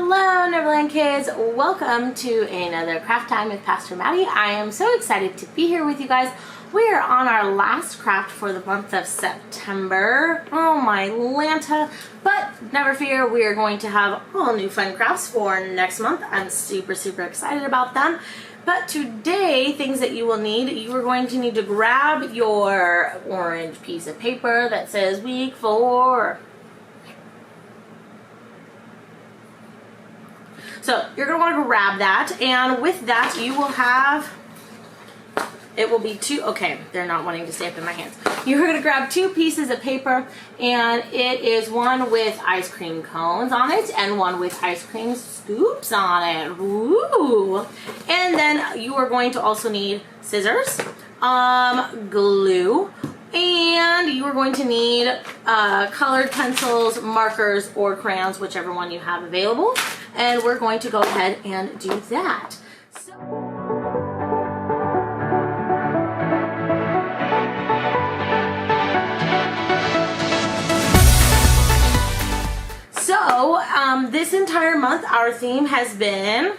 Hello Neverland kids, welcome to another craft time with Pastor Maddi. I am so excited to be here with you guys. We are on our last craft for the month of September. Oh my Lanta. But never fear, we are going to have all new fun crafts for next month. I'm super excited about them. But today, things that you will need, you are going to need to grab your orange piece of paper that says week 4. So you're going to want to grab that, and with that you will have, it will be two, okay, they're not wanting to stay up in my hands. You're going to grab 2 pieces of paper, and it is one with ice cream cones on it and one with ice cream scoops on it. Ooh. And then you are going to also need scissors, glue, and you are going to need colored pencils, markers, or crayons, whichever one you have available. And we're going to go ahead and do that. So this entire month, our theme has been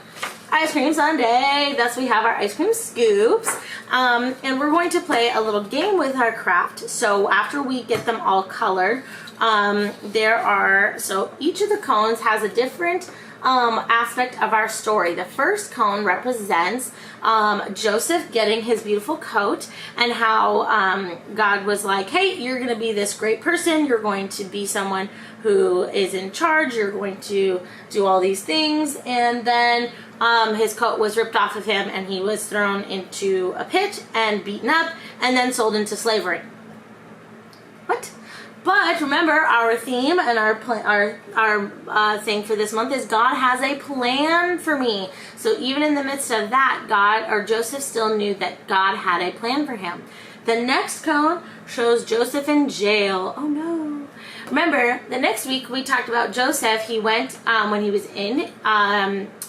Ice Cream Sundae. Thus we have our ice cream scoops. And we're going to play a little game with our craft. So after we get them all colored, so each of the cones has a different aspect of our story. The first cone represents Joseph getting his beautiful coat, and how God was like, hey, you're going to be this great person. You're going to be someone who is in charge. You're going to do all these things. And then his coat was ripped off of him, and he was thrown into a pit and beaten up and then sold into slavery. What? But remember, our theme and our thing for this month is God has a plan for me. So even in the midst of that, Joseph still knew that God had a plan for him. The next cone shows Joseph in jail. Oh no. Remember, the next week we talked about Joseph. He went, when he was in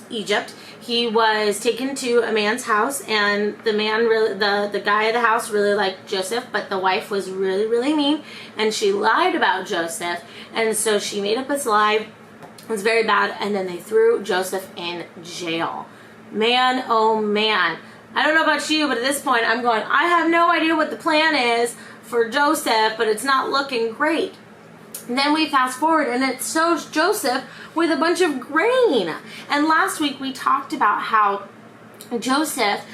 Egypt, he was taken to a man's house, and the man the guy of the house really liked Joseph, but the wife was really mean, and she lied about Joseph, and so she made up this lie. It was very bad, and then they threw Joseph in jail. Man, oh man. I don't know about you, but at this point I'm going, I have no idea what the plan is for Joseph, but it's not looking great. And then we fast forward, and it shows Joseph with a bunch of grain. And last week we talked about how Joseph,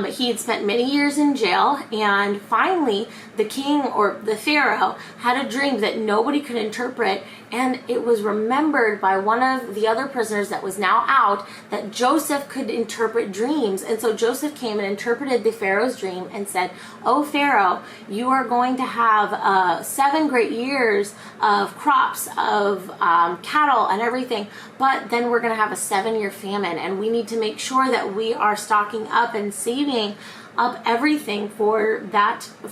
he had spent many years in jail, and finally the king, or the Pharaoh, had a dream that nobody could interpret, and it was remembered by one of the other prisoners that was now out that Joseph could interpret dreams. And so Joseph came and interpreted the Pharaoh's dream and said, oh Pharaoh, you are going to have 7 great years of crops, of cattle and everything, but then we're going to have a 7-year famine, and we need to make sure that we are stocking up and saving up everything for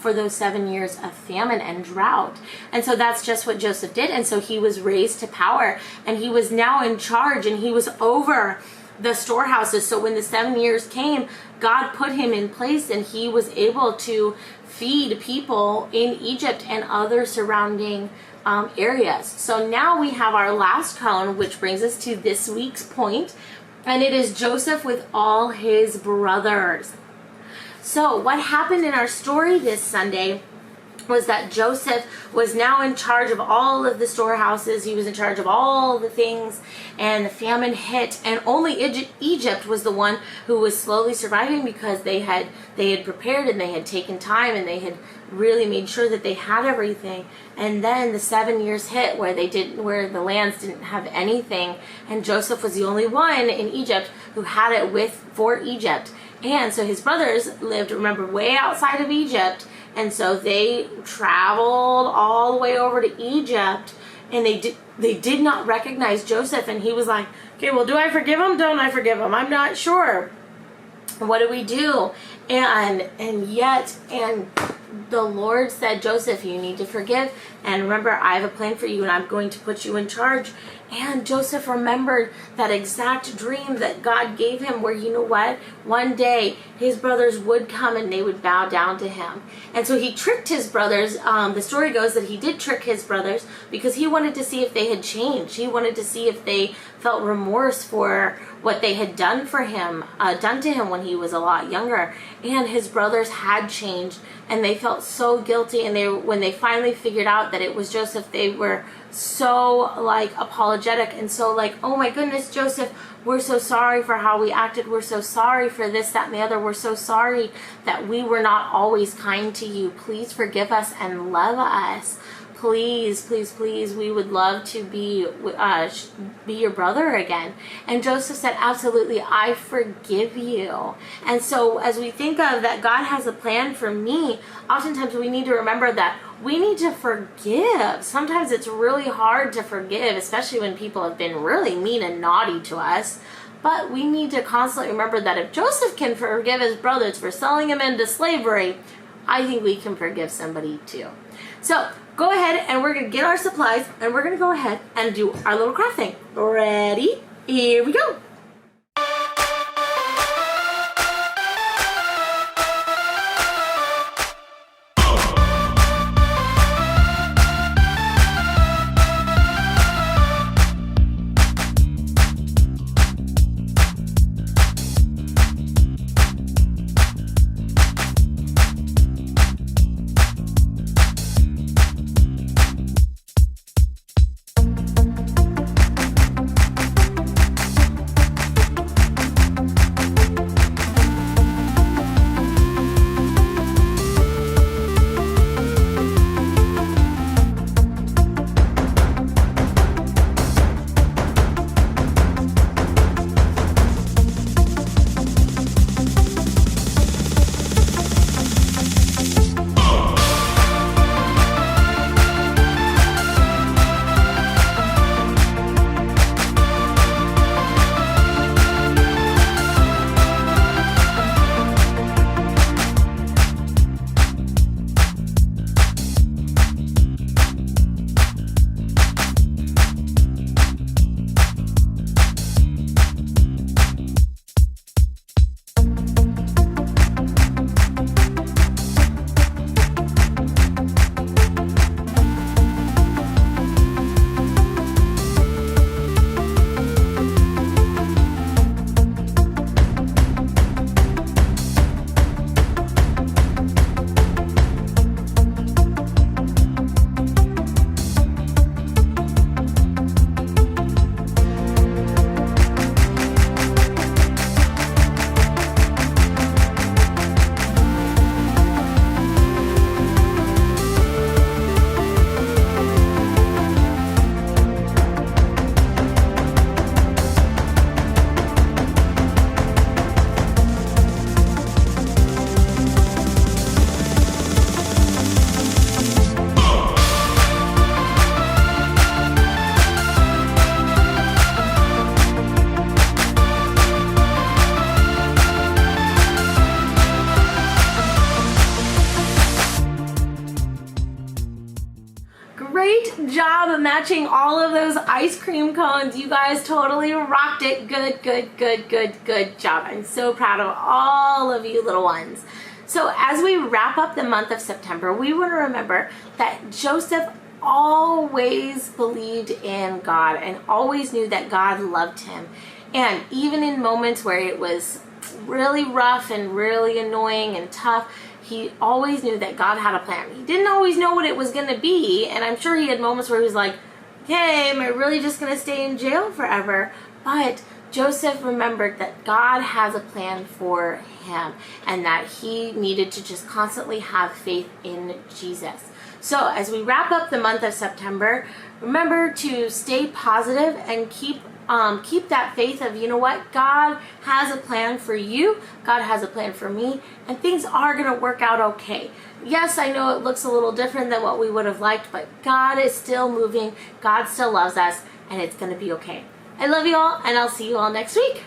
those 7 years of famine and drought. And so that's just what Joseph did. And so he was raised to power, and he was now in charge, and he was over the storehouses. So when the 7 years came, God put him in place, and he was able to feed people in Egypt and other surrounding areas. So now we have our last cone, which brings us to this week's point, and it is Joseph with all his brothers. So what happened in our story this Sunday was that Joseph was now in charge of all of the storehouses. He was in charge of all the things, and the famine hit, and only Egypt was the one who was slowly surviving, because they had prepared, and they had taken time, and they had really made sure that they had everything. And then the 7 years hit where the lands didn't have anything, and Joseph was the only one in Egypt who had it for Egypt. And so his brothers lived, remember, way outside of Egypt, and so they traveled all the way over to Egypt, and they did not recognize Joseph, and he was like, okay, well, do I forgive him? Don't I forgive him? I'm not sure. What do we do? And the Lord said, Joseph, you need to forgive. And remember, I have a plan for you and I'm going to put you in charge. And Joseph remembered that exact dream that God gave him where, you know what? One day his brothers would come and they would bow down to him. And so he tricked his brothers. The story goes that he did trick his brothers because he wanted to see if they had changed. He wanted to see if they felt remorse for what they had done for him, done to him when he was a lot younger. And his brothers had changed and they felt so guilty. And when they finally figured out that it was Joseph, they were so apologetic and so oh my goodness, Joseph, we're so sorry for how we acted. We're so sorry for this, that, and the other. We're so sorry that we were not always kind to you. Please forgive us and love us. Please, please, please, we would love to be your brother again. And Joseph said, absolutely, I forgive you. And so as we think of that God has a plan for me, oftentimes we need to remember that we need to forgive. Sometimes it's really hard to forgive, especially when people have been really mean and naughty to us. But we need to constantly remember that if Joseph can forgive his brothers for selling him into slavery, I think we can forgive somebody too. So go ahead and we're going to get our supplies and we're going to go ahead and do our little craft thing. Ready? Here we go. Great job matching all of those ice cream cones. You guys totally rocked it. Good, good, good, good, good job. I'm so proud of all of you little ones. So as we wrap up the month of September, we want to remember that Joseph always believed in God and always knew that God loved him. And even in moments where it was really rough and really annoying and tough, he always knew that God had a plan. He didn't always know what it was going to be, and I'm sure he had moments where he was like, okay, am I really just going to stay in jail forever? But Joseph remembered that God has a plan for him and that he needed to just constantly have faith in Jesus. So as we wrap up the month of September, remember to stay positive and keep that faith of, you know what, God has a plan for you, God has a plan for me, and things are going to work out okay. Yes, I know it looks a little different than what we would have liked, but God is still moving, God still loves us, and it's going to be okay. I love you all, and I'll see you all next week.